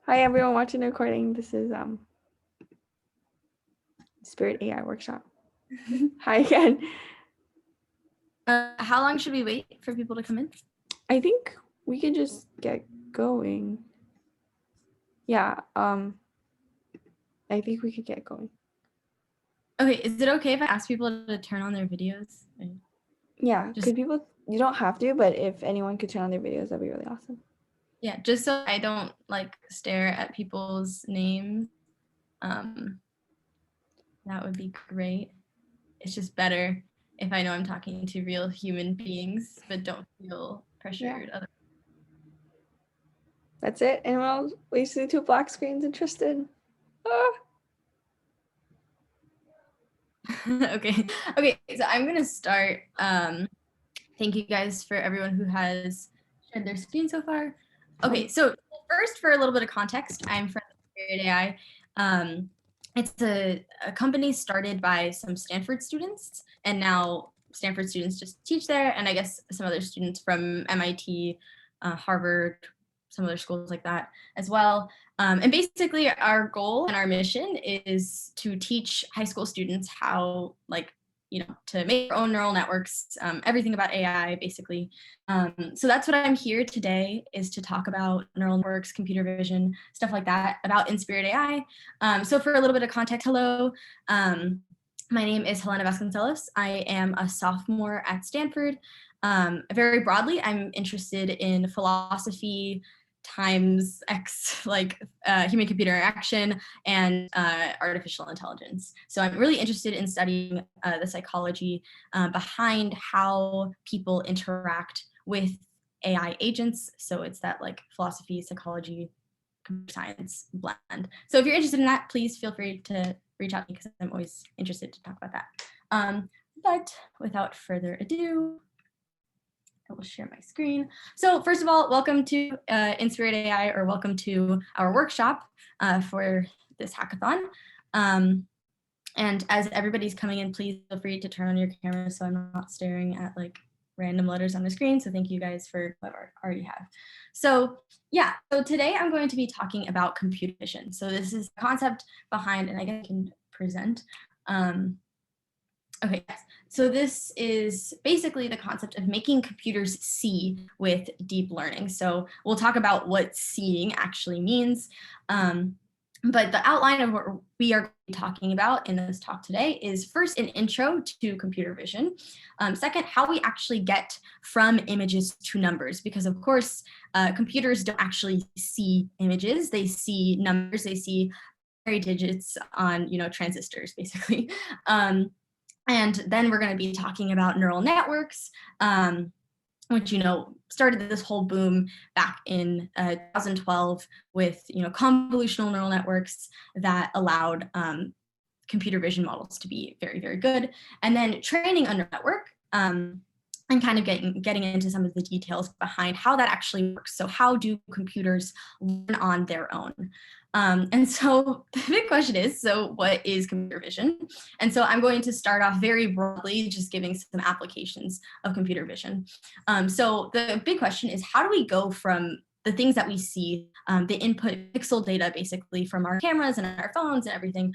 Hi everyone watching the recording. This is Spirit AI workshop. Hi again. How long should we wait for people to come in? I think we could just get going. Yeah, I think we could get going. Okay, is it okay if I ask people to turn on their videos? Yeah, could people, you don't have to, but if anyone could turn on their videos, that'd be really awesome. Yeah, just so I don't like stare at people's names. That would be great. It's just better if I know I'm talking to real human beings, but don't feel pressured. Yeah. That's it. Anyone else? We see two black screens interested? Okay, so I'm gonna start. Thank you guys for everyone who has shared their screen so far. Okay, so first, for a little bit of context, I'm from InspiritAI. It's a company started by some Stanford students, and now Stanford students just teach there, and I guess some other students from MIT, Harvard, some other schools like that as well. And basically our goal and our mission is to teach high school students how, to make their own neural networks, everything about AI, basically. So that's what I'm here today, is to talk about neural networks, computer vision, stuff like that, about InspiritAI. So for a little bit of context, hello. My name is Helena Vasconcelos. I am a sophomore at Stanford. Very broadly, I'm interested in philosophy times X, human-computer interaction and artificial intelligence. So I'm really interested in studying the psychology behind how people interact with AI agents. So it's that philosophy, psychology, computer science blend. So if you're interested in that, please feel free to reach out to me, because I'm always interested to talk about that. But without further ado, I will share my screen. So first of all, welcome to InspiritAI, or welcome to our workshop for this hackathon. And as everybody's coming in, please feel free to turn on your camera so I'm not staring at random letters on the screen. So thank you guys for whoever already have. So yeah, so today I'm going to be talking about computer vision. So this is the concept behind, and I guess I can present. Okay, so this is basically the concept of making computers see with deep learning. So we'll talk about what seeing actually means. But the outline of what we are talking about in this talk today is, first, an intro to computer vision. Second, how we actually get from images to numbers, because of course, computers don't actually see images. They see numbers, they see binary digits on, transistors, basically. And then we're going to be talking about neural networks, which, started this whole boom back in 2012 with, convolutional neural networks that allowed computer vision models to be very, very good. And then training a neural network, and kind of getting into some of the details behind how that actually works. So how do computers learn on their own? And so the big question is, so what is computer vision? And so I'm going to start off very broadly, just giving some applications of computer vision. So the big question is, how do we go from the things that we see, the input pixel data, basically from our cameras and our phones and everything,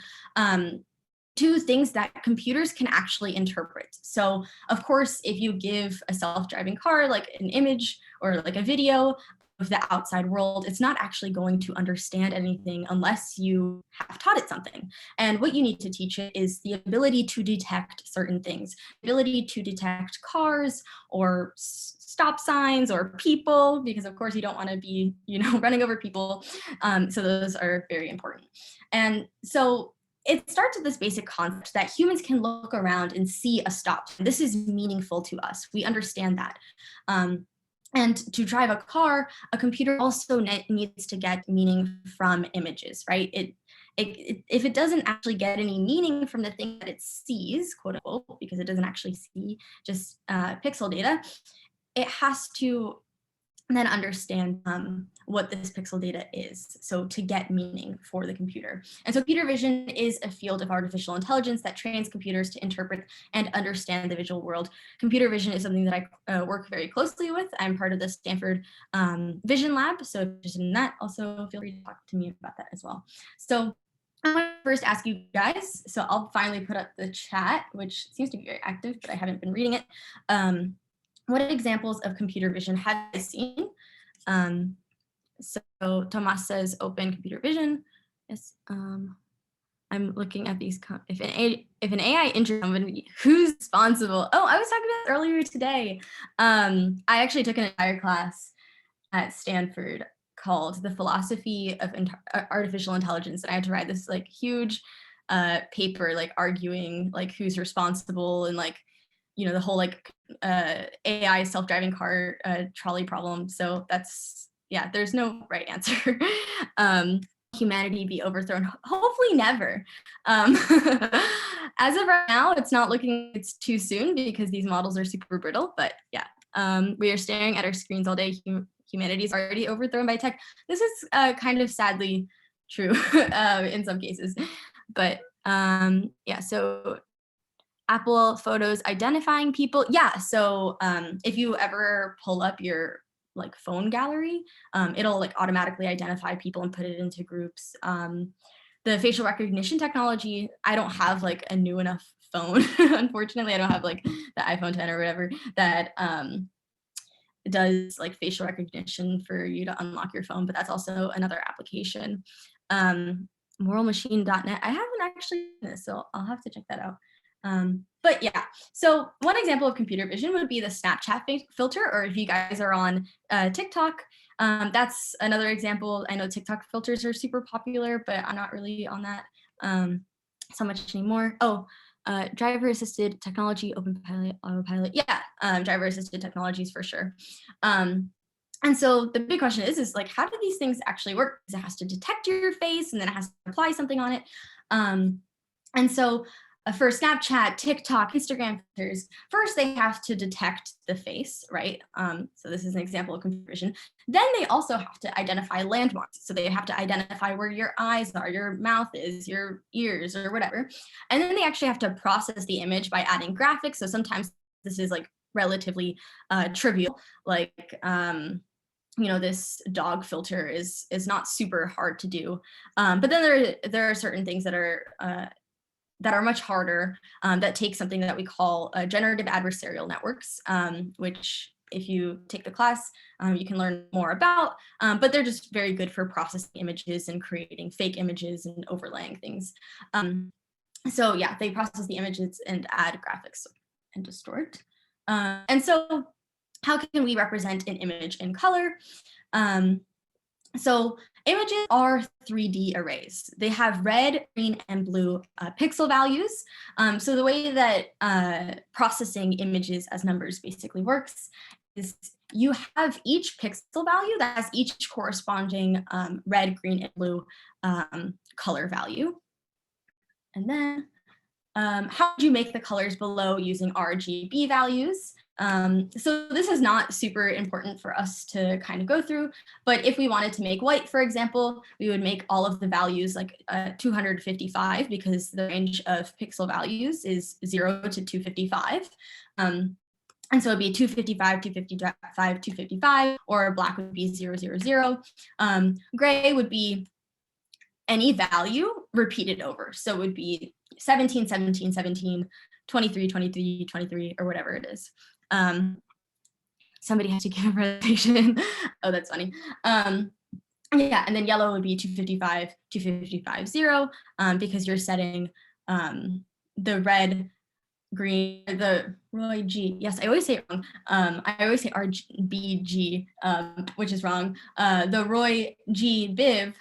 to things that computers can actually interpret? So of course, if you give a self-driving car an image or a video of the outside world, it's not actually going to understand anything unless you have taught it something. And what you need to teach it is the ability to detect certain things, ability to detect cars or stop signs or people, because of course you don't want to be, running over people. So those are very important. And so it starts with this basic concept that humans can look around and see a stop. This is meaningful to us. We understand that. And to drive a car, a computer also needs to get meaning from images, right? If it doesn't actually get any meaning from the thing that it sees, quote unquote, because it doesn't actually see just pixel data, it has to and then understand what this pixel data is, so to get meaning for the computer. And so computer vision is a field of artificial intelligence that trains computers to interpret and understand the visual world. Computer vision is something that I work very closely with. I'm part of the Stanford Vision Lab, so if you're interested in that, also feel free to talk to me about that as well. So I want to first ask you guys, so I'll finally put up the chat, which seems to be very active, but I haven't been reading it. What examples of computer vision have I seen? So Tomas says open computer vision. Yes, I'm looking at these. If an AI injures somebody, who's responsible? Oh, I was talking about this earlier today. I actually took an entire class at Stanford called The Philosophy of Artificial Intelligence, and I had to write this like huge paper, like arguing like who's responsible and like, you know, the whole like AI self-driving car trolley problem. So that's, yeah, there's no right answer. Humanity be overthrown? Hopefully never. As of right now, it's not looking, it's too soon because these models are super brittle, but yeah, we are staring at our screens all day. Humanity is already overthrown by tech. This is kind of sadly true in some cases, but yeah, so Apple Photos identifying people. Yeah, so if you ever pull up your like phone gallery, it'll like automatically identify people and put it into groups. The facial recognition technology, I don't have like a new enough phone. Unfortunately, I don't have like the iPhone 10 or whatever that does like facial recognition for you to unlock your phone, but that's also another application. Moralmachine.net, I haven't actually seen this, so I'll have to check that out. But yeah, so one example of computer vision would be the Snapchat filter, or if you guys are on TikTok, that's another example. I know TikTok filters are super popular, but I'm not really on that so much anymore. Oh, driver-assisted technology, OpenPilot, Autopilot. Yeah, driver-assisted technologies for sure. And so the big question is like, how do these things actually work? Because it has to detect your face and then it has to apply something on it. And so for Snapchat, TikTok, Instagram filters, first they have to detect the face, right? So this is an example of computer vision. Then they also have to identify landmarks. So they have to identify where your eyes are, your mouth is, your ears, or whatever. And then they actually have to process the image by adding graphics. So sometimes this is like relatively trivial, like you know, this dog filter is not super hard to do. But then there are certain things that are much harder, that take something that we call generative adversarial networks, which if you take the class, you can learn more about, but they're just very good for processing images and creating fake images and overlaying things. So yeah, they process the images and add graphics and distort. And so how can we represent an image in color? So images are 3D arrays. They have red, green, and blue pixel values. So the way that processing images as numbers basically works is you have each pixel value that has each corresponding red, green, and blue color value. And then how do you make the colors below using RGB values? So this is not super important for us to kind of go through, but if we wanted to make white, for example, we would make all of the values like 255 because the range of pixel values is 0 to 255. And so it'd be 255, 255, 255, or black would be 000. Gray would be any value repeated over. So it would be 17, 17, 17, 23, 23, 23, or whatever it is. Somebody has to give a presentation. Oh, that's funny. Yeah, and then yellow would be 255, 255, 0, because you're setting the red, green, the Roy G. Yes, I always say it wrong. I always say RBG, which is wrong. The Roy G Biv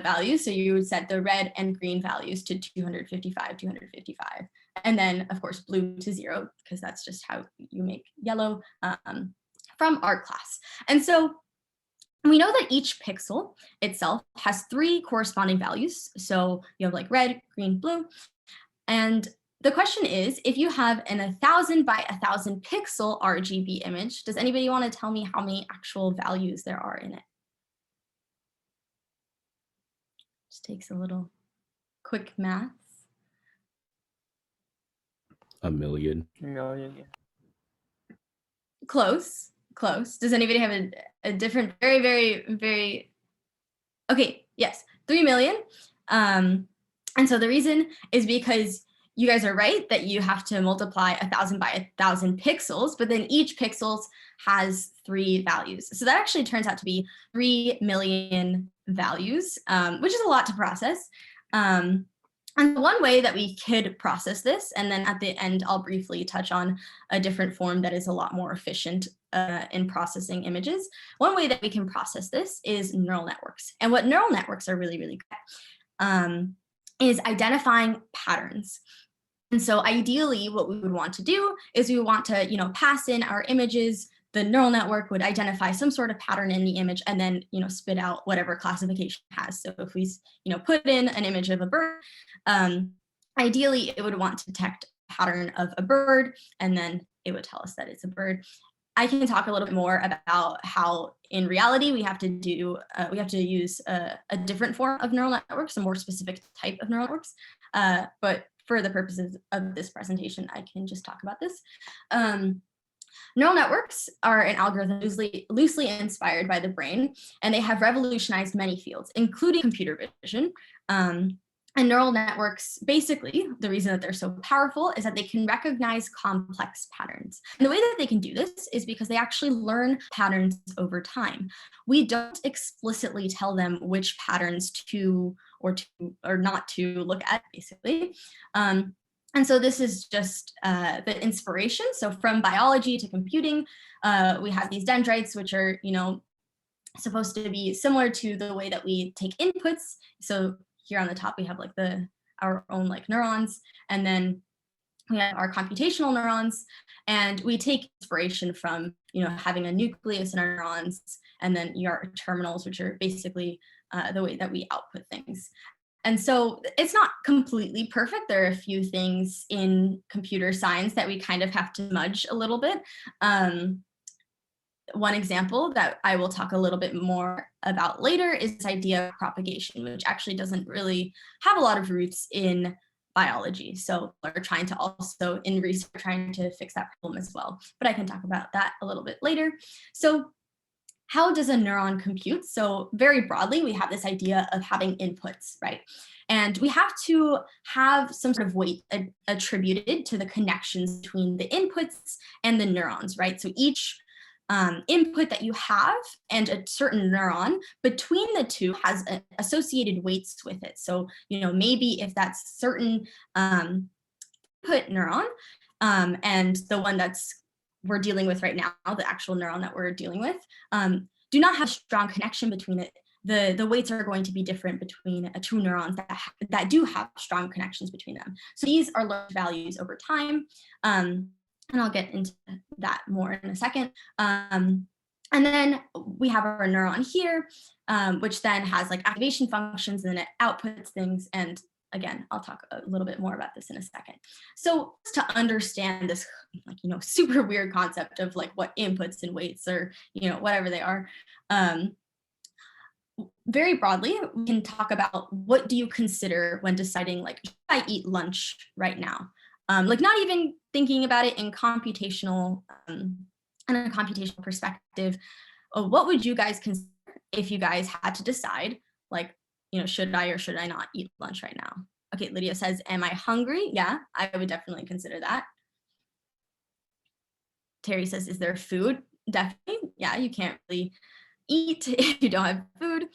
values. So you would set the red and green values to 255, 255. And then, of course, blue to 0, because that's just how you make yellow from art class. And so we know that each pixel itself has 3 corresponding values. So you have like red, green, blue. And the question is, if you have an 1,000 by 1,000 pixel RGB image, does anybody want to tell me how many actual values there are in it? Just takes a little quick math. A million. Close, close. Does anybody have a different, very, very, very, okay, yes, 3 million. And so the reason is because you guys are right that you have to multiply 1,000 by 1,000 pixels, but then each pixel has 3 values. So that actually turns out to be 3 million values, which is a lot to process. And one way that we could process this, and then at the end, I'll briefly touch on a different form that is a lot more efficient in processing images. One way that we can process this is neural networks. And what neural networks are really, really good is identifying patterns. And so ideally, what we would want to do is we would want to, pass in our images. The neural network would identify some sort of pattern in the image and then, spit out whatever classification it has. So if we, put in an image of a bird, ideally it would want to detect a pattern of a bird, and then it would tell us that it's a bird. I can talk a little bit more about how in reality we have to use a different form of neural networks, a more specific type of neural networks. But for the purposes of this presentation, I can just talk about this. Neural networks are an algorithm loosely inspired by the brain, and they have revolutionized many fields, including computer vision. And neural networks, basically, the reason that they're so powerful is that they can recognize complex patterns. And the way that they can do this is because they actually learn patterns over time. We don't explicitly tell them which patterns to or not to look at, basically. And so this is just the inspiration. So from biology to computing, we have these dendrites, which are, supposed to be similar to the way that we take inputs. So here on the top, we have like our own neurons, and then we have our computational neurons, and we take inspiration from, having a nucleus in our neurons, and then your terminals, which are basically the way that we output things. And so it's not completely perfect. There are a few things in computer science that we kind of have to smudge a little bit. One example that I will talk a little bit more about later is this idea of propagation, which actually doesn't really have a lot of roots in biology. So we're trying to also, in research, trying to fix that problem as well. But I can talk about that a little bit later. So how does a neuron compute? So very broadly, we have this idea of having inputs, right? And we have to have some sort of weight attributed to the connections between the inputs and the neurons, right? So each input that you have and a certain neuron between the two has associated weights with it. So, maybe if that's certain input neuron and the one we're dealing with right now, the actual neuron that we're dealing with, do not have a strong connection between it. The weights are going to be different between two neurons that do have strong connections between them. So these are learned values over time. And I'll get into that more in a second. And then we have our neuron here, which then has activation functions, and then it outputs things. And again, I'll talk a little bit more about this in a second. So to understand this, super weird concept of what inputs and weights or, whatever they are, very broadly, we can talk about what do you consider when deciding, should I eat lunch right now? Not even thinking about it in computational, in a computational perspective. What would you guys consider if you guys had to decide, should I or should I not eat lunch right now? Okay, Lydia says, am I hungry? Yeah, I would definitely consider that. Terry says, is there food? Definitely. Yeah, you can't really eat if you don't have food.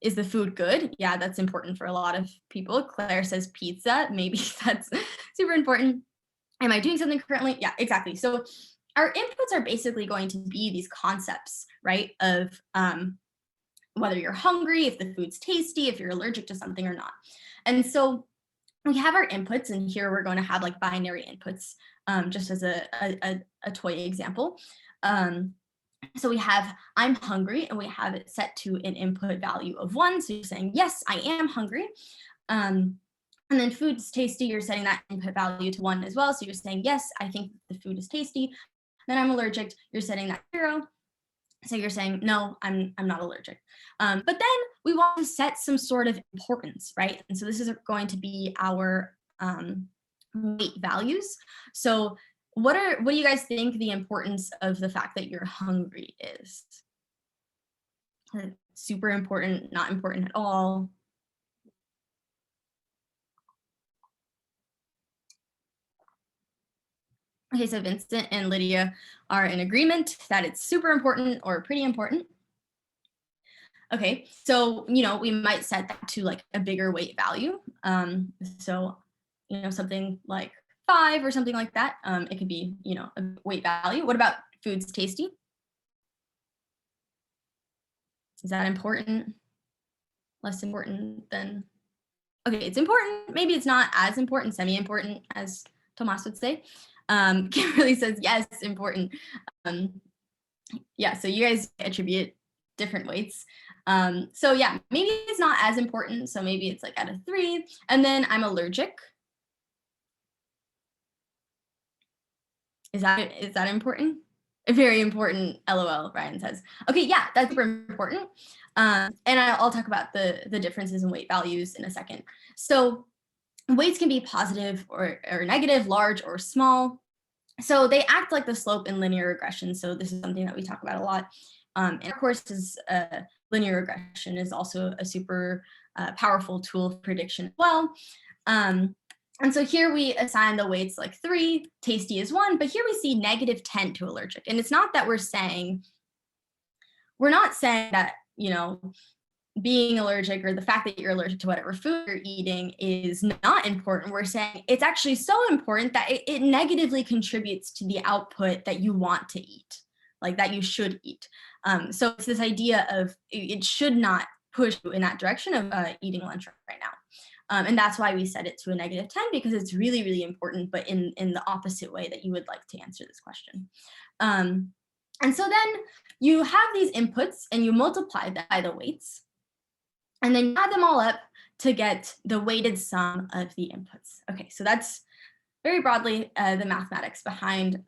Is the food good? Yeah, that's important for a lot of people. Claire says pizza. Maybe that's super important. Am I doing something currently? Yeah, exactly. So our inputs are basically going to be these concepts, right? Of whether you're hungry, if the food's tasty, if you're allergic to something or not. And so we have our inputs, and here we're going to have binary inputs, just as a toy example. So we have I'm hungry, and we have it set to an input value of 1. So you're saying, yes, I am hungry. And then food's tasty, you're setting that input value to 1 as well. So you're saying, yes, I think the food is tasty. Then I'm allergic, you're setting that 0. So you're saying, no, I'm not allergic. But then we want to set some sort of importance, right? And so this is going to be our weight values. So what do you guys think the importance of the fact that you're hungry is? Super important, not important at all? Okay, so Vincent and Lydia are in agreement that it's super important or pretty important. Okay, so, we might set that to like a bigger weight value. So, something like 5 or something like that. It could be, a weight value. What about food's tasty? Is that important? Less important than, okay, it's important. Maybe it's not as important, semi-important, as Tomas would say. Kimberly says, yes, important. Yeah, so you guys attribute different weights. So yeah, maybe it's not as important. So maybe it's like at a 3. And then I'm allergic. Is that important? Very important, LOL, Ryan says. Okay, yeah, that's super important. And I'll talk about the differences in weight values in a second. So weights can be positive or negative, large or small. So they act like the slope in linear regression. So this is something that we talk about a lot. And of course, linear regression is also a super powerful tool for prediction as well. And so here we assign the weights like 3, tasty is 1, but here we see -10 to allergic. And it's not that we're not saying that, being allergic or the fact that you're allergic to whatever food you're eating is not important. We're saying it's actually so important that it negatively contributes to the output that you want to eat, like that you should eat. So it's this idea of it should not push you in that direction of eating lunch right now. And that's why we set it to a -10, because it's really, really important, but in the opposite way that you would like to answer this question. And so then you have these inputs and you multiply that by the weights. And then you add them all up to get the weighted sum of the inputs. Okay, so that's very broadly the mathematics behind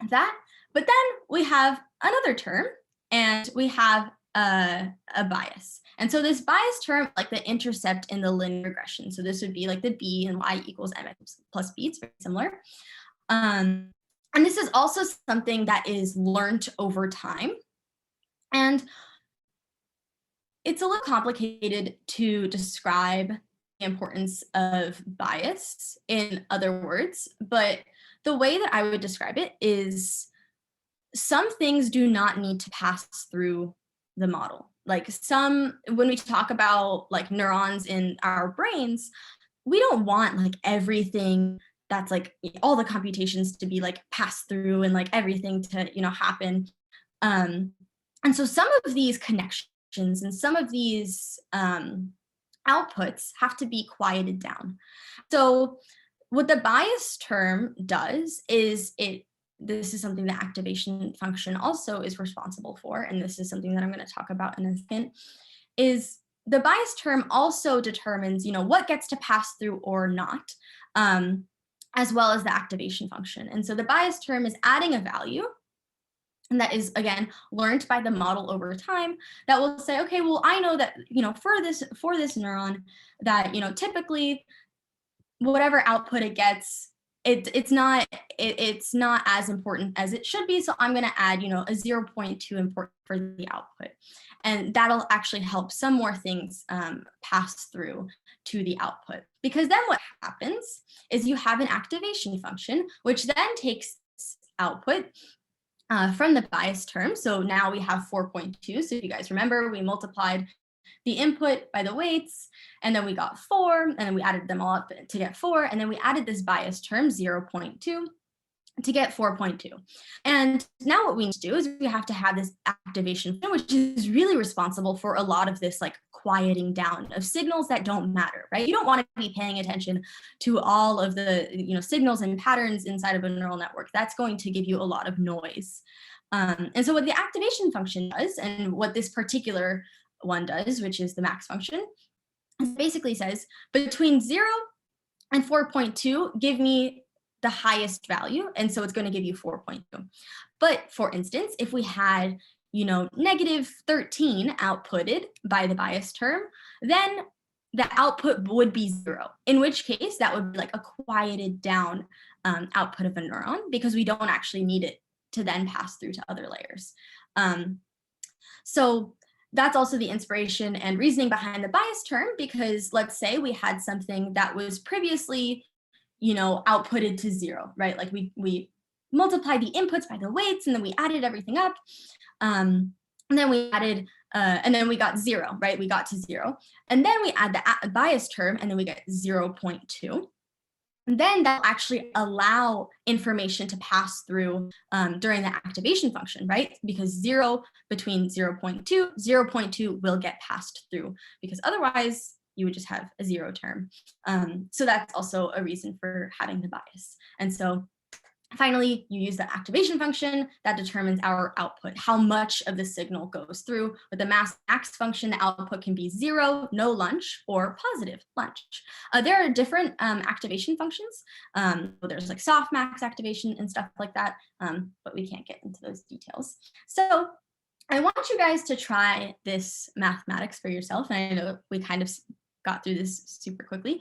that. But then we have another term, and we have a bias. And so this bias term, like the intercept in the linear regression. So this would be like the b and y equals mx plus b. It's very similar. And this is also something that is learned over time. And it's a little complicated to describe the importance of bias in other words, but the way that I would describe it is some things do not need to pass through the model. Like when we talk about like neurons in our brains, we don't want like everything that's like all the computations to be like passed through and like everything to, happen. And so some of these connections and some of these outputs have to be quieted down. So what the bias term does is this is something the activation function also is responsible for, and this is something that I'm going to talk about in a second, is the bias term also determines, what gets to pass through or not, as well as the activation function. And so the bias term is adding a value, and that is, again, learned by the model over time that will say, okay, well, I know that, for this neuron that, typically whatever output it gets, it's not as important as it should be. So I'm going to add, a 0.2 important for the output. And that'll actually help some more things pass through to the output. Because then what happens is you have an activation function, which then takes output from the bias term. So now we have 4.2. So if you guys remember, we multiplied the input by the weights, and then we got 4, and then we added them all up to get 4, and then we added this bias term 0.2 to get 4.2. And now what we need to do is we have to have this activation, which is really responsible for a lot of this like quieting down of signals that don't matter, right? You don't want to be paying attention to all of the signals and patterns inside of a neural network. That's going to give you a lot of noise. And so what the activation function does, and what this particular one does, which is the max function, is basically says between 0 and 4.2, give me the highest value. And so it's going to give you 4.2. But for instance, if we had, negative 13 outputted by the bias term, then the output would be 0, in which case that would be like a quieted down output of a neuron, because we don't actually need it to then pass through to other layers. So that's also the inspiration and reasoning behind the bias term, because let's say we had something that was previously, outputted to 0, right? Like we multiplied the inputs by the weights, and then we added everything up. And then we added, and then we got 0, right? We got to 0. And then we add the bias term, and then we get 0.2. And then that'll actually allow information to pass through during the activation function, right? Because 0 between 0.2, 0.2 will get passed through, because otherwise you would just have a 0 term. So that's also a reason for having the bias. And so finally, you use the activation function that determines our output, how much of the signal goes through. With the max function, the output can be 0, no lunch, or positive lunch. There are different activation functions. There's like softmax activation and stuff like that, but we can't get into those details. So I want you guys to try this mathematics for yourself. And I know we kind of got through this super quickly.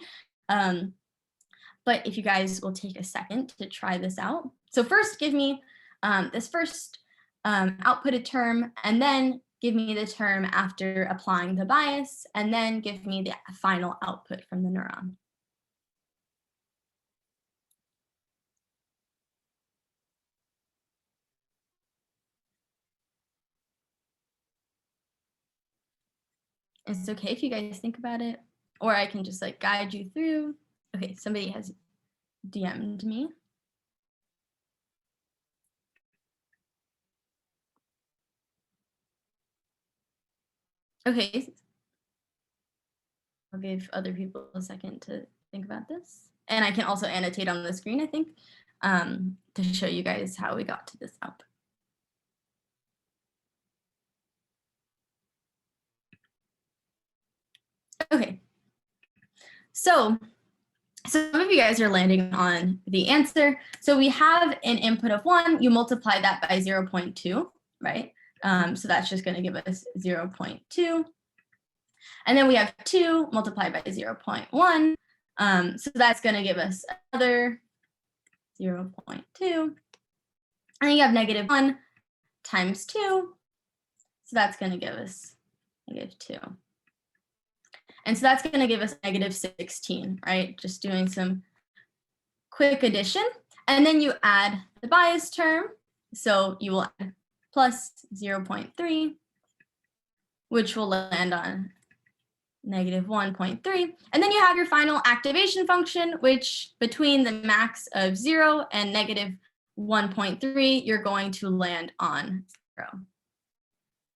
But if you guys will take a second to try this out. So first, give me this first outputted term, and then give me the term after applying the bias, and then give me the final output from the neuron. It's okay if you guys think about it, or I can just like guide you through. Okay, somebody has DM'd me. Okay, I'll give other people a second to think about this. And I can also annotate on the screen, I think, to show you guys how we got to this output. Okay, so some of you guys are landing on the answer. So we have an input of 1, you multiply that by 0.2, right? So that's just going to give us 0.2. And then we have 2 multiplied by 0.1. So that's going to give us another 0.2. And then you have negative 1 times 2. So that's going to give us negative 2. And so that's going to give us negative 16, right? Just doing some quick addition. And then you add the bias term. So you will add plus 0.3, which will land on negative 1.3. And then you have your final activation function, which between the max of 0 and negative 1.3, you're going to land on 0.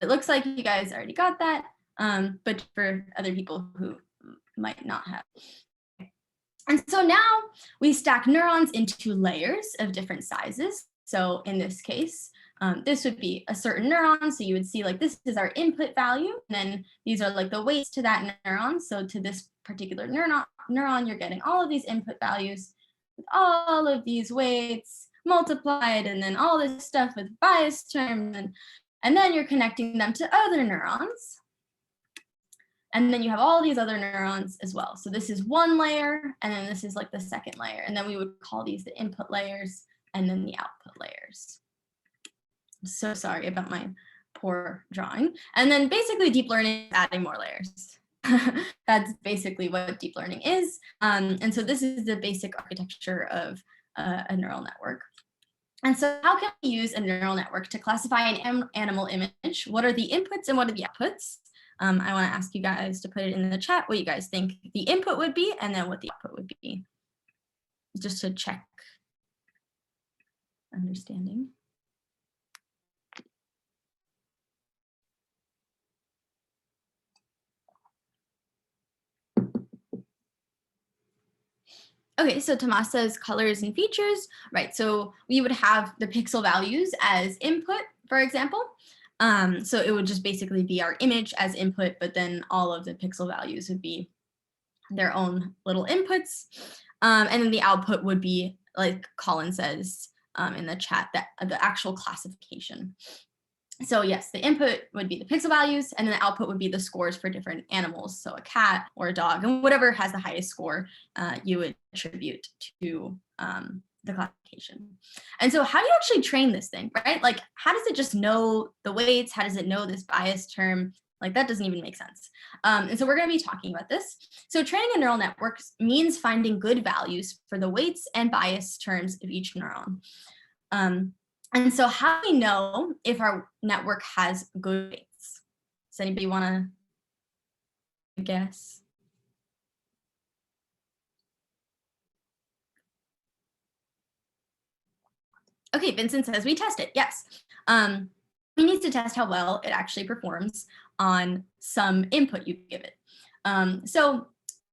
It looks like you guys already got that. But for other people who might not have. And so now we stack neurons into layers of different sizes. So in this case, this would be a certain neuron. So you would see like this is our input value. And then these are like the weights to that neuron. So to this particular neuron, you're getting all of these input values with all of these weights multiplied, and then all this stuff with bias terms. And then you're connecting them to other neurons. And then you have all these other neurons as well. So this is one layer, and then this is like the second layer. And then we would call these the input layers and then the output layers. I'm so sorry about my poor drawing. And then basically deep learning is adding more layers. That's basically what deep learning is. And so this is the basic architecture of a neural network. And so how can we use a neural network to classify an animal image? What are the inputs and what are the outputs? I want to ask you guys to put it in the chat what you guys think the input would be and then what the output would be, just to check understanding. Okay, so Tomas says colors and features, right? So we would have the pixel values as input, for example. So it would just basically be our image as input, but then all of the pixel values would be their own little inputs. And then the output would be, like Colin says in the chat, that the actual classification. So yes, the input would be the pixel values, and then the output would be the scores for different animals. So a cat or a dog, and whatever has the highest score, you would attribute to the classification. And so how do you actually train this thing, right? Like, how does it just know the weights? How does it know this bias term? Like, that doesn't even make sense. And so we're going to be talking about this. So training a neural network means finding good values for the weights and bias terms of each neuron. And so how do we know if our network has good weights? Does anybody want to guess? Okay, Vincent says we test it. Yes. We need to test how well it actually performs on some input you give it. So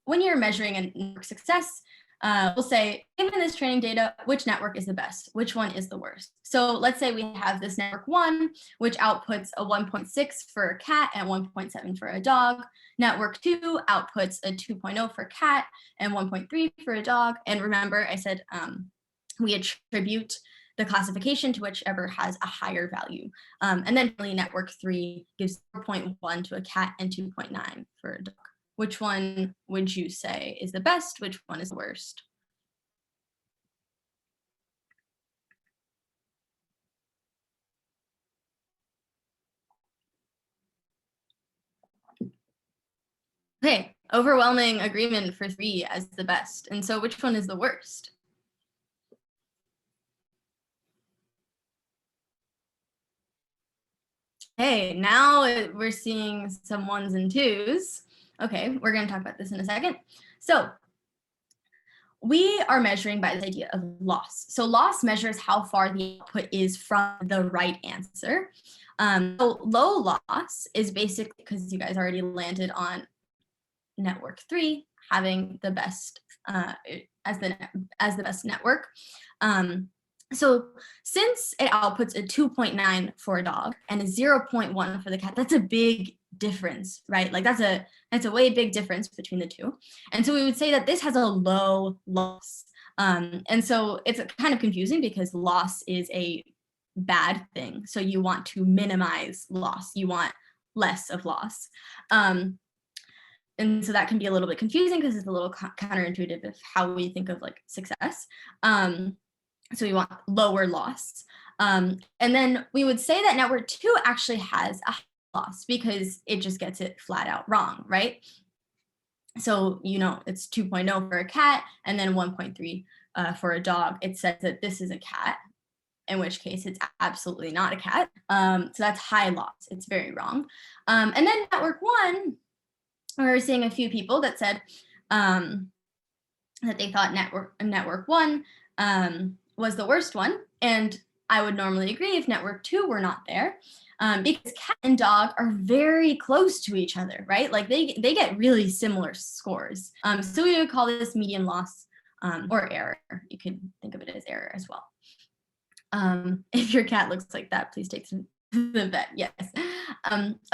when you're measuring a network success, we'll say, given this training data, which network is the best? Which one is the worst? So let's say we have this network 1, which outputs a 1.6 for a cat and 1.7 for a dog. Network 2 outputs a 2.0 for cat and 1.3 for a dog. And remember, I said we attribute the classification to whichever has a higher value. And then finally, network 3 gives 0.1 to a cat and 2.9 for a dog. Which one would you say is the best? Which one is the worst? Okay, overwhelming agreement for 3 as the best. And so which one is the worst? Okay, now we're seeing some 1s and 2s. Okay, we're going to talk about this in a second. So we are measuring by this idea of loss. So loss measures how far the output is from the right answer. So low loss is basically because you guys already landed on network 3 having the best as the best network. So since it outputs a 2.9 for a dog and a 0.1 for the cat, that's a big difference, right? Like that's a way big difference between the two. And so we would say that this has a low loss. And so it's kind of confusing because loss is a bad thing. So you want to minimize loss. You want less of loss. And so that can be a little bit confusing because it's a little counterintuitive of how we think of like success. So we want lower loss. And then we would say that network 2 actually has a high loss because it just gets it flat out wrong, right? So, you know, it's 2.0 for a cat and then 1.3 for a dog. It says that this is a cat, in which case it's absolutely not a cat. So that's high loss. It's very wrong. And then network 1, we're seeing a few people that said that they thought network 1 was the worst one. And I would normally agree if network 2 were not there, because cat and dog are very close to each other, right? Like they get really similar scores. So we would call this median loss or error. You could think of it as error as well. If your cat looks like that, please take some the vet. Yes.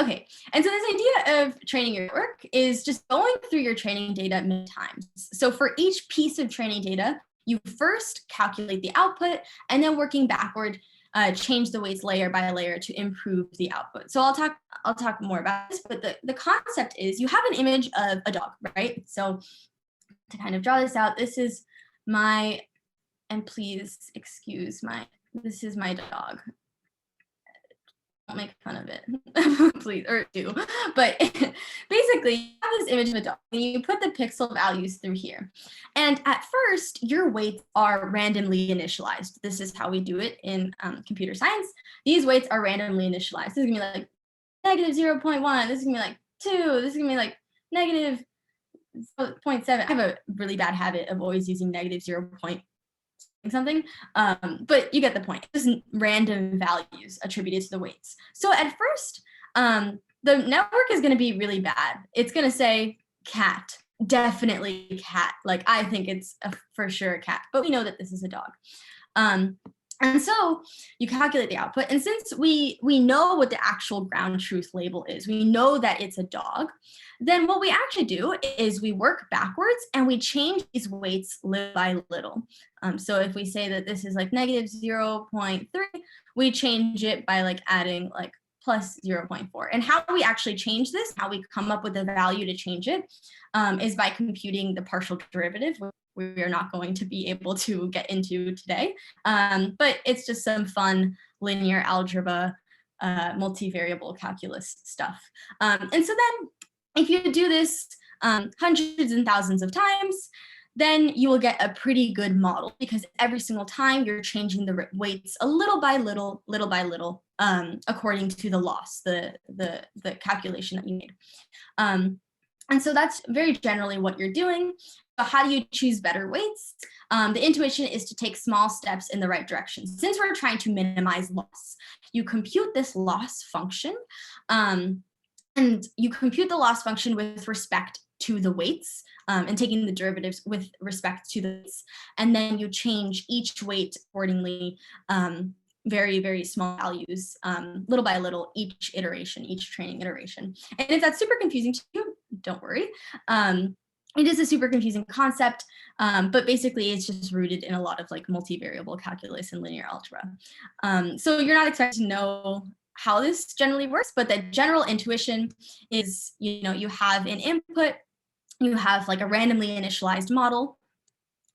Okay. And so this idea of training your network is just going through your training data many times. So for each piece of training data, you first calculate the output and then working backward, change the weights layer by layer to improve the output. So I'll talk more about this, but the concept is you have an image of a dog, right? So to kind of draw this out, this is my, and please excuse this is my dog. Don't make fun of it, please, or do. But basically, you have this image of a dog, and you put the pixel values through here. And at first, your weights are randomly initialized. This is how we do it in computer science. These weights are randomly initialized. This is gonna be like negative 0.1. This is gonna be like 2. This is gonna be like negative 0.7. I have a really bad habit of always using negative 0.7 something, but you get the point. Just random values attributed to the weights. So at first, the network is going to be really bad. It's going to say cat, definitely cat. Like I think it's for sure a cat, but we know that this is a dog. And And so you calculate the output. And since we know what the actual ground truth label is, we know that it's a dog, then what we actually do is we work backwards and we change these weights little by little. So if we say that this is like negative 0.3, we change it by like adding like plus 0.4. And how we actually change this, how we come up with a value to change it, is by computing the partial derivative, which we are not going to be able to get into today. But it's just some fun linear algebra, multivariable calculus stuff. And so then if you do this hundreds and thousands of times, then you will get a pretty good model, because every single time you're changing the weights a little by little, according to the loss, the calculation that you made. And so that's very generally what you're doing. But how do you choose better weights? The intuition is to take small steps in the right direction. Since we're trying to minimize loss, you compute this loss function, and you compute the loss function with respect to the weights, and taking the derivatives with respect to the weights. And then you change each weight accordingly, very, very small values, little by little, each iteration, each training iteration. And if that's super confusing to you, don't worry. It is a super confusing concept, but basically it's just rooted in a lot of like multivariable calculus and linear algebra. So you're not expected to know how this generally works, but the general intuition is, you have an input, you have like a randomly initialized model,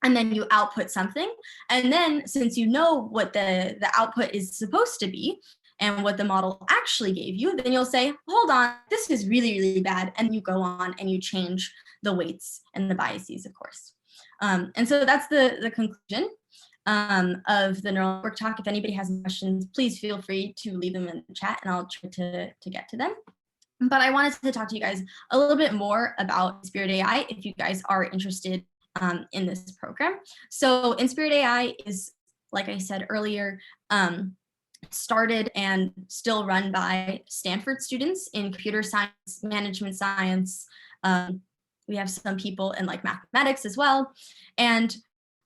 and then you output something. And then since you know what the output is supposed to be and what the model actually gave you, then you'll say, hold on, this is really, really bad. And you go on and you change the weights and the biases, of course. And so that's the conclusion of the neural network talk. If anybody has any questions, please feel free to leave them in the chat and I'll try to get to them. But I wanted to talk to you guys a little bit more about InspiritAI if you guys are interested in this program. So InspiritAI is, like I said earlier, started and still run by Stanford students in computer science, management science. We have some people in like mathematics as well. And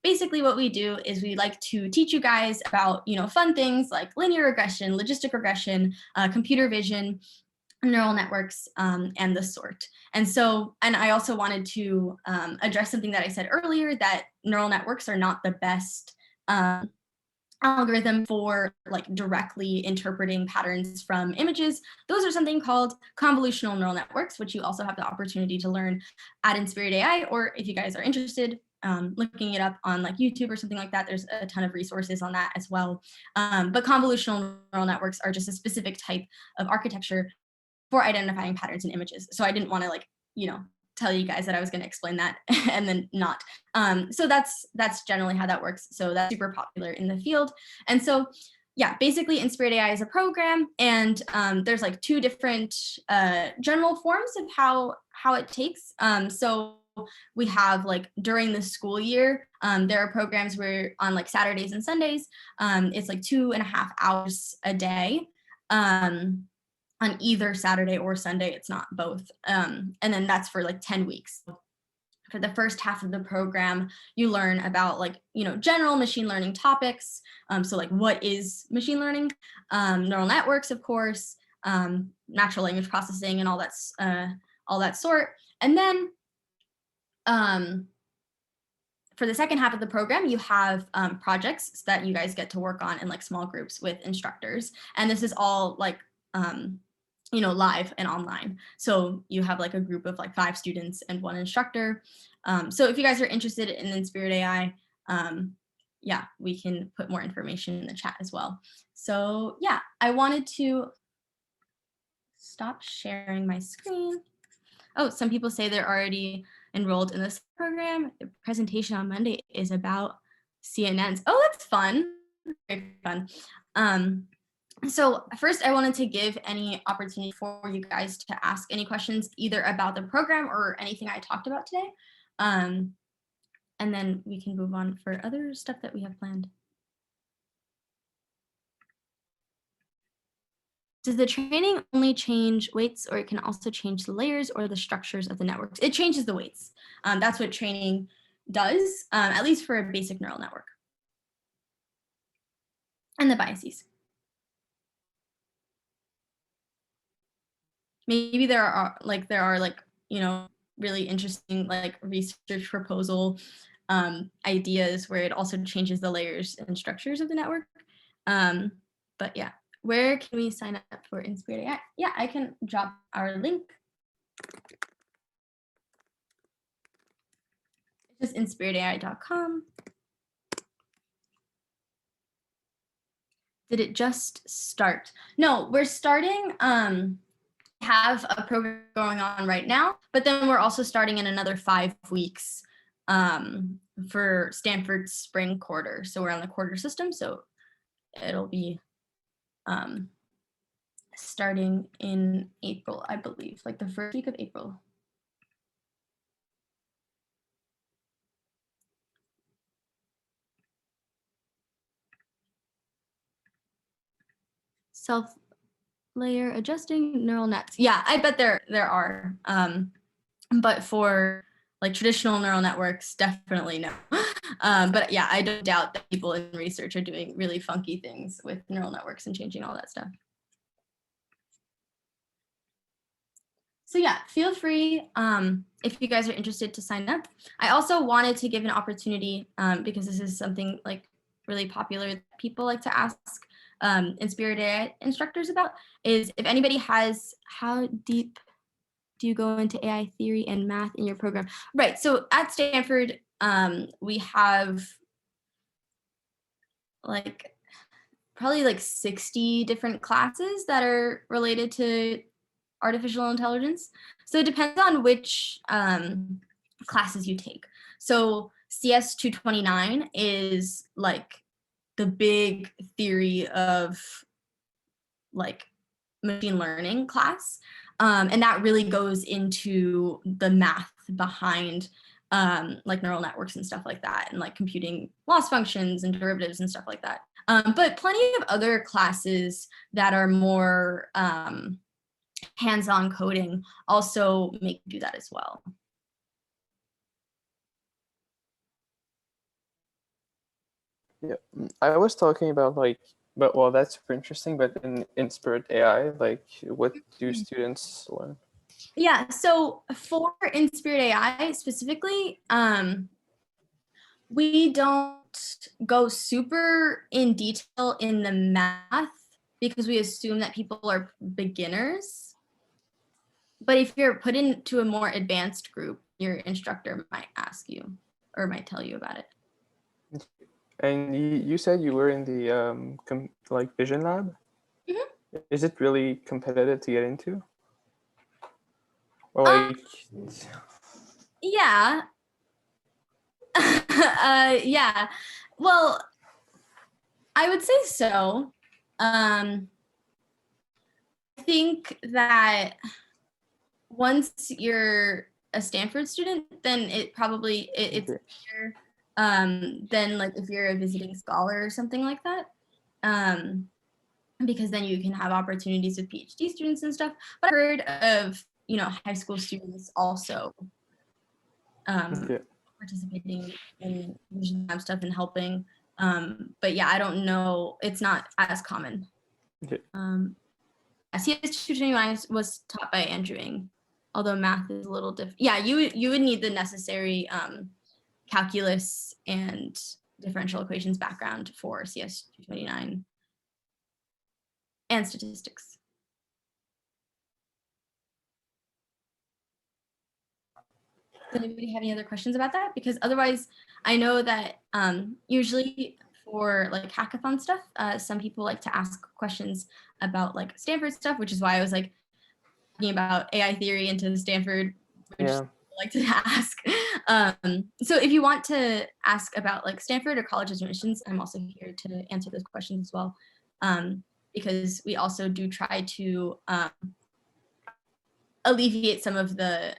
basically what we do is we like to teach you guys about, fun things like linear regression, logistic regression, computer vision, neural networks, and the sort. And I also wanted to address something that I said earlier, that neural networks are not the best algorithm for like directly interpreting patterns from images. Those are something called convolutional neural networks, which you also have the opportunity to learn at InspiritAI, or if you guys are interested, looking it up on like YouTube or something like that. There's a ton of resources on that as well. But convolutional neural networks are just a specific type of architecture for identifying patterns in images. So I didn't want to tell you guys that I was going to explain that and then not. So that's generally how that works. So that's super popular in the field. And so, yeah, basically InspiritAI is a program, and there's like two different general forms of how it takes. So we have like during the school year, there are programs where on like Saturdays and Sundays, it's like 2.5 hours a day. On either Saturday or Sunday, it's not both. And then that's for like 10 weeks. For the first half of the program, you learn about like, general machine learning topics. So like what is machine learning, neural networks, of course, natural language processing and all that sort. And then for the second half of the program, you have projects that you guys get to work on in like small groups with instructors. And this is all like, live and online. So you have like a group of like 5 students and 1 instructor. So if you guys are interested in InspiritAI, yeah, we can put more information in the chat as well. So yeah, I wanted to stop sharing my screen. Oh, some people say they're already enrolled in this program. The presentation on Monday is about CNNs. Oh, that's fun. Very fun. So first, I wanted to give any opportunity for you guys to ask any questions either about the program or anything I talked about today. And then we can move on for other stuff that we have planned. Does the training only change weights, or it can also change the layers or the structures of the networks? It changes the weights. That's what training does, at least for a basic neural network. and the biases. Maybe there are really interesting research proposal ideas where it also changes the layers and structures of the network. But yeah, where can we sign up for InspiritAI? Yeah, I can drop our link. It's just inspiritai.com. Did it just start? No, we're starting, have a program going on right now, but then we're also starting in another 5 weeks for Stanford's spring quarter. So we're on the quarter system, so it'll be starting in April, I believe, like the first week of April. Self-layer adjusting neural nets. Yeah, I bet there are. But for like traditional neural networks, definitely no. But yeah, I don't doubt that people in research are doing really funky things with neural networks and changing all that stuff. So yeah, feel free if you guys are interested to sign up. I also wanted to give an opportunity because this is something like really popular that people like to ask InspiritAI instructors about, is if anybody has, how deep do you go into AI theory and math in your program? Right, so at Stanford, we have probably 60 different classes that are related to artificial intelligence. So it depends on which classes you take. So CS 229 is like the big theory of machine learning class. And that really goes into the math behind neural networks and stuff like that, and computing loss functions and derivatives and stuff like that. But plenty of other classes that are more hands-on coding also make you do that as well. Yeah, I was talking about but well, that's super interesting. But in InspiritAI, what do students learn? Yeah, so for InspiritAI specifically, we don't go super in detail in the math because we assume that people are beginners. But if you're put into a more advanced group, your instructor might ask you or might tell you about it. And you said you were in the Vision Lab? Mm-hmm. Is it really competitive to get into? Or yeah. Yeah. Well, I would say so. I think that once you're a Stanford student, then it's better than if you're a visiting scholar or something like that. Because then you can have opportunities with PhD students and stuff. But I've heard of high school students also participating in Vision Lab stuff and helping. But yeah, I don't know. It's not as common. Okay. CS 229 was taught by Andrew Ng, although math is a little different. Yeah, you would need the necessary calculus and differential equations background for CS 229 and statistics. Does anybody have any other questions about that? Because otherwise, I know that usually for hackathon stuff, some people like to ask questions about Stanford stuff, which is why I was talking about AI theory into Stanford, which I like to ask. So if you want to ask about Stanford or college admissions, I'm also here to answer those questions as well, because we also do try to alleviate some of the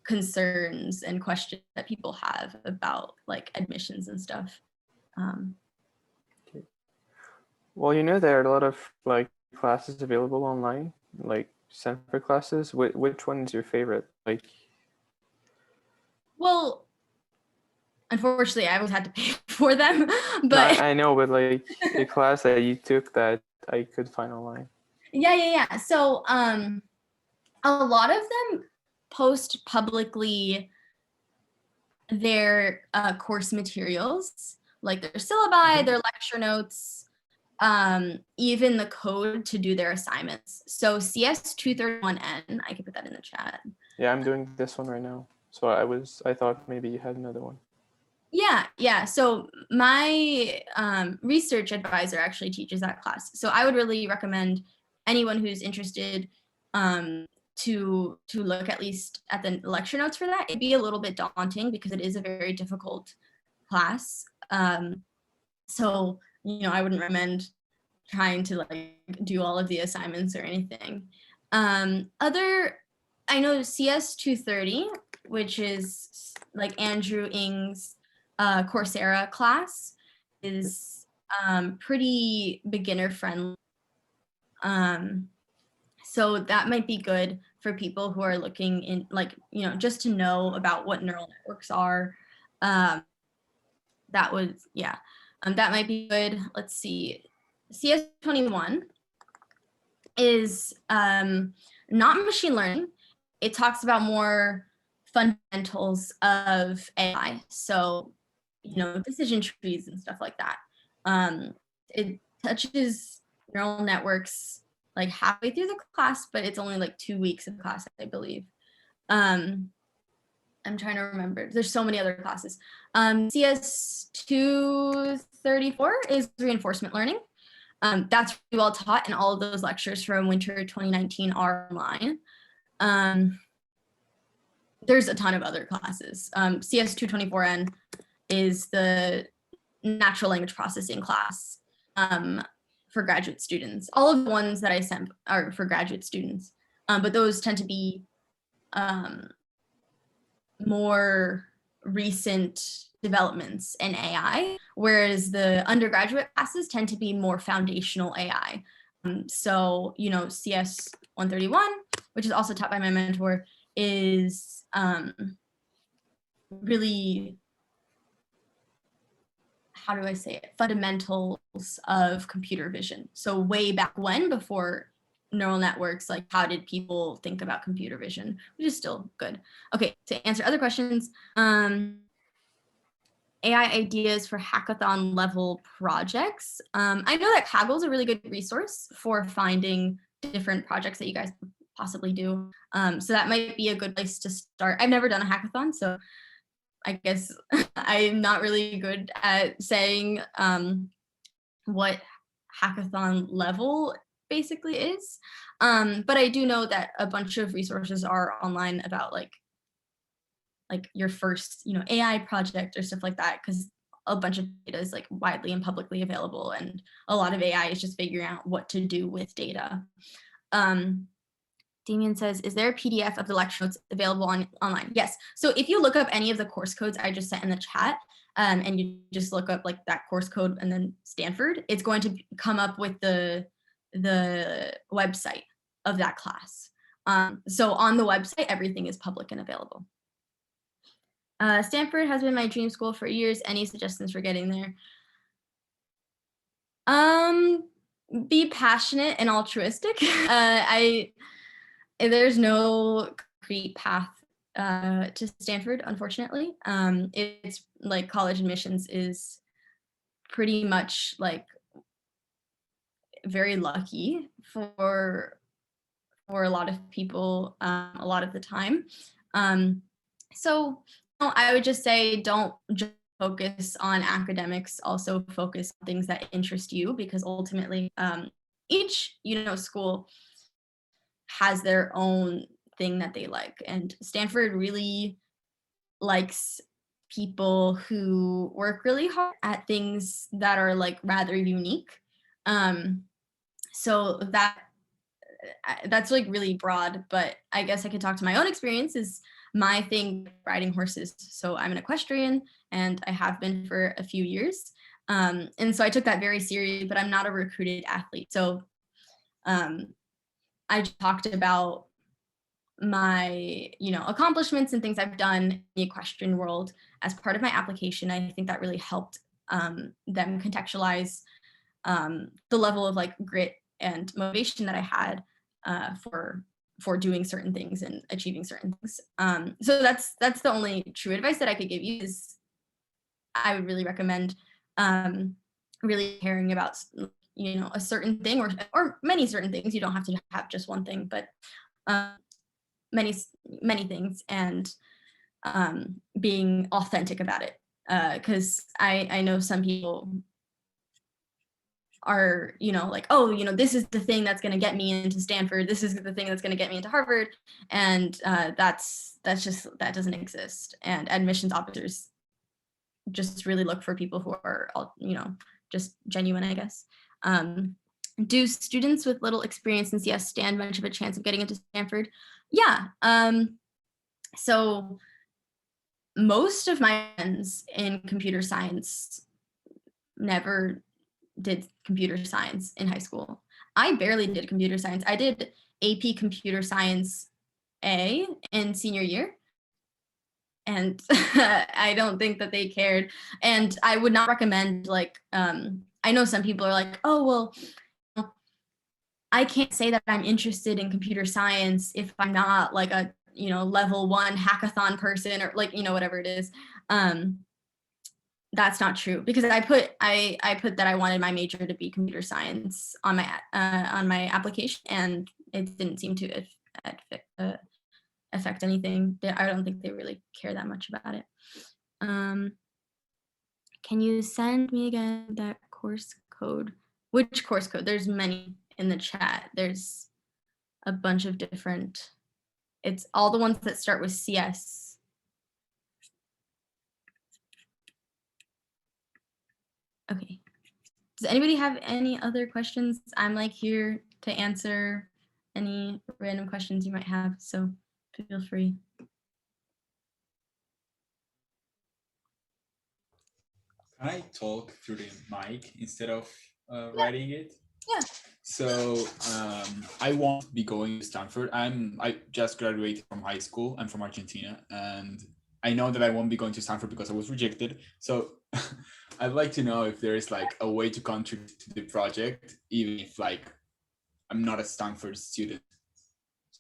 concerns and questions that people have about admissions and stuff. Okay. Well, there are a lot of classes available online, Stanford classes. Which one is your favorite? Well, unfortunately, I always had to pay for them. No, But I know, but like a class that you took that I could find online. yeah. So a lot of them post publicly their course materials, like their syllabi, their lecture notes, even the code to do their assignments. So CS231N, I can put that in the chat. Yeah, I'm doing this one right now. So I thought maybe you had another one. Yeah. So my research advisor actually teaches that class. So I would really recommend anyone who's interested to look at least at the lecture notes for that. It'd be a little bit daunting because it is a very difficult class. So, I wouldn't recommend trying to like do all of the assignments or anything. I know CS230, which is like Andrew Ng's Coursera class, is pretty beginner friendly. So that might be good for people who are looking in, like, just to know about what neural networks are. That might be good. Let's see. CS21 is not machine learning. It talks about more fundamentals of AI. So, decision trees and stuff like that. It touches neural networks like halfway through the class, but it's only like 2 weeks of class, I believe. I'm trying to remember. There's so many other classes. CS234 is reinforcement learning. That's really well taught, and all of those lectures from winter 2019 are online. There's a ton of other classes. CS224N is the natural language processing class for graduate students. All of the ones that I sent are for graduate students, but those tend to be more recent developments in AI, whereas the undergraduate classes tend to be more foundational AI. So, CS131, which is also taught by my mentor, is really, how do I say it, fundamentals of computer vision. So way back when, before neural networks, like how did people think about computer vision, which is still good. Okay, to answer other questions, AI ideas for hackathon level projects. I know that Kaggle is a really good resource for finding different projects that you guys possibly do. So that might be a good place to start. I've never done a hackathon, so I guess I'm not really good at saying what hackathon level basically is. But I do know that a bunch of resources are online about like your first, AI project or stuff like that, because a bunch of data is like widely and publicly available, and a lot of AI is just figuring out what to do with data. Damien says, is there a PDF of the lecture notes available online? Yes. So if you look up any of the course codes I just sent in the chat, and you just look up like that course code and then Stanford, it's going to come up with the website of that class. So on the website, everything is public and available. Stanford has been my dream school for years. Any suggestions for getting there? Be passionate and altruistic. There's no concrete path to Stanford, unfortunately. It's like college admissions is pretty much like very lucky for a lot of people a lot of the time. So I would just say don't just focus on academics, also focus on things that interest you, because ultimately each school has their own thing that they like, and Stanford really likes people who work really hard at things that are like rather unique. So that's like really broad, but I guess I could talk to my own experiences. My thing, riding horses. So I'm an equestrian, and I have been for a few years. And so I took that very seriously, but I'm not a recruited athlete. So I talked about my, accomplishments and things I've done in the equestrian world as part of my application. I think that really helped them contextualize the level of like grit and motivation that I had for doing certain things and achieving certain things. So that's the only true advice that I could give you. Is I would really recommend really caring about a certain thing or many certain things. You don't have to have just one thing, but many things, and being authentic about it, because I know some people are like, oh, this is the thing that's going to get me into Stanford, this is the thing that's going to get me into Harvard, and that doesn't exist. And admissions officers just really look for people who are just genuine, I guess. Do students with little experience in CS stand much of a chance of getting into Stanford? Yeah. So most of my friends in computer science never did computer science in high school. I barely did computer science. I did AP Computer Science A in senior year, and I don't think that they cared. And I would not recommend, like, I know some people are like, oh, well, I can't say that I'm interested in computer science if I'm not like a, level 1 hackathon person, or like, whatever it is. That's not true, because I put that I wanted my major to be computer science on my application, and it didn't seem to affect anything. I don't think they really care that much about it. Can you send me again that course code? Which course code? There's many in the chat. There's a bunch of different. It's all the ones that start with CS. Okay. Does anybody have any other questions? I'm like here to answer any random questions you might have, so feel free. Can I talk through the mic instead of writing it? Yeah. So I won't be going to Stanford. I just graduated from high school. I'm from Argentina, and I know that I won't be going to Stanford because I was rejected. So I'd like to know if there is like a way to contribute to the project, even if like I'm not a Stanford student.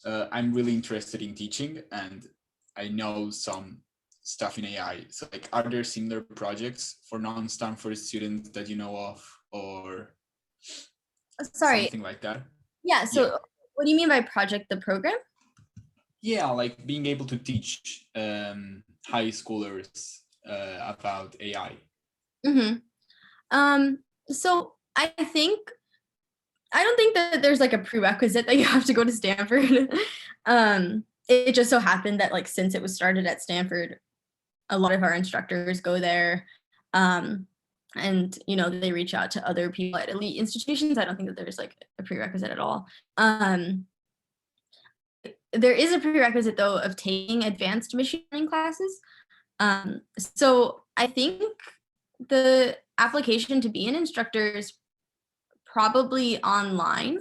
I'm really interested in teaching, and I know some stuff in AI. So like, are there similar projects for non-Stanford students that you know of, or something like that? Yeah, so What do you mean by project? The program? Yeah, like being able to teach high schoolers about AI. So I don't think that there's like a prerequisite that you have to go to Stanford. It just so happened that like since it was started at Stanford, a lot of our instructors go there, and they reach out to other people at elite institutions. I don't think that there's like a prerequisite at all. There is a prerequisite though of taking advanced machine learning classes. So I think the application to be an instructor is probably online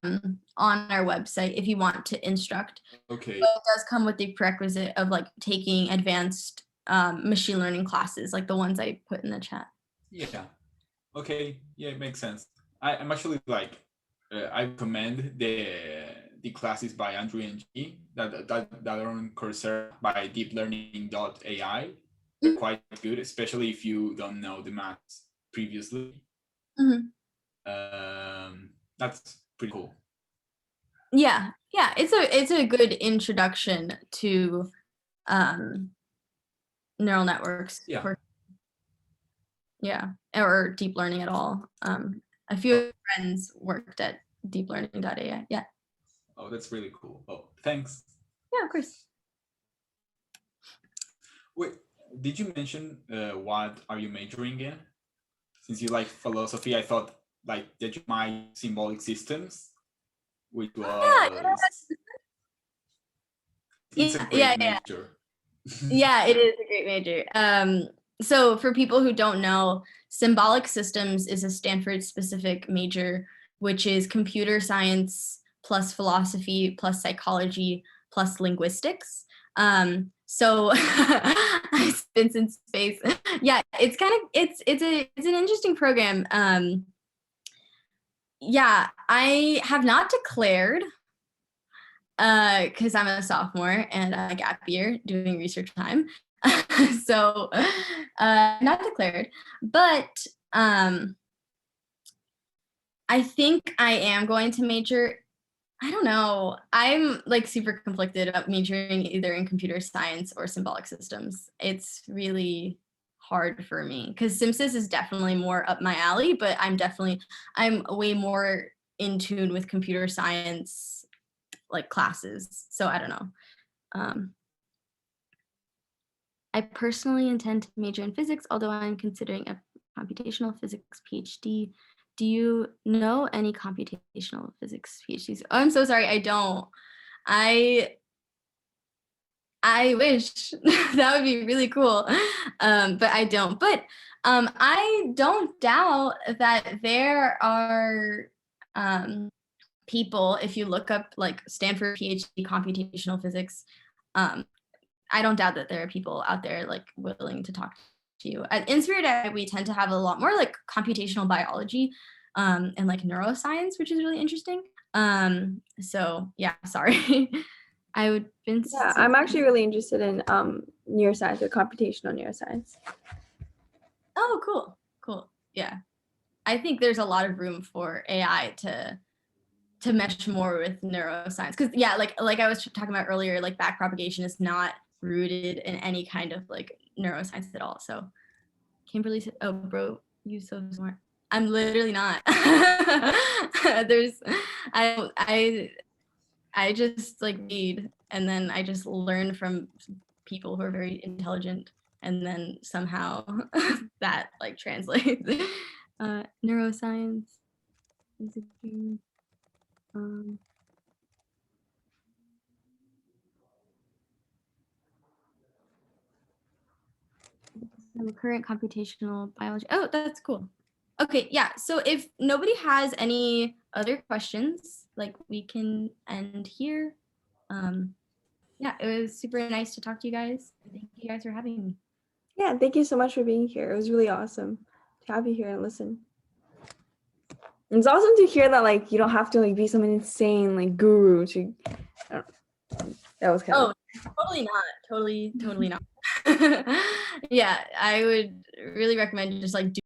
on our website if you want to instruct. Okay. But it does come with the prerequisite of like taking advanced machine learning classes, like the ones I put in the chat. Yeah. Okay. Yeah, it makes sense. I'm actually like, I recommend the classes by Andrew and G that are on Coursera by deeplearning.ai. They're quite good, especially if you don't know the maths previously. That's pretty cool. Yeah, it's a good introduction to neural networks. Or deep learning at all. A few friends worked at deeplearning.ai. Yeah. Oh, that's really cool. Oh, thanks. Yeah, of course. Wait, did you mention what are you majoring in? Since you like philosophy, I thought like that you might symbolic systems, which was it's a great major. Yeah, it is a great major. So for people who don't know, symbolic systems is a Stanford specific major, which is computer science plus philosophy plus psychology plus linguistics. So I've been in space. Yeah, it's an interesting program. Yeah, I have not declared because I'm a sophomore and I gap year doing research time. So not declared, but I think I am going to major. I don't know. I'm like super conflicted about majoring either in computer science or symbolic systems. It's really hard for me because SimSys is definitely more up my alley, but I'm way more in tune with computer science like classes. So I don't know. I personally intend to major in physics, although I'm considering a computational physics PhD. Do you know any computational physics PhDs? Oh, I'm so sorry, I don't. I wish that would be really cool, but I don't. But I don't doubt that there are people, if you look up like Stanford PhD computational physics, I don't doubt that there are people out there like willing to talk to you. At InspiritAI, we tend to have a lot more like computational biology and like neuroscience, which is really interesting. So yeah, sorry. I would been. Yeah, I'm actually really interested in neuroscience or computational neuroscience. Oh, cool. Yeah, I think there's a lot of room for AI to mesh more with neuroscience because yeah, like I was talking about earlier, like backpropagation is not rooted in any kind of like neuroscience at all. So Kimberly said, "Oh, bro, you so smart." I'm literally not. I just like read and then I just learn from people who are very intelligent and then somehow that like translates. Neuroscience. Current computational biology. Oh, that's cool. Okay, yeah. So if nobody has any other questions, like we can end here. Yeah, it was super nice to talk to you guys. Thank you guys for having me. Yeah, thank you so much for being here. It was really awesome to have you here and listen. And it's awesome to hear that like you don't have to like be some insane like guru to. That was kind of. Totally not. Totally not. Yeah, I would really recommend just like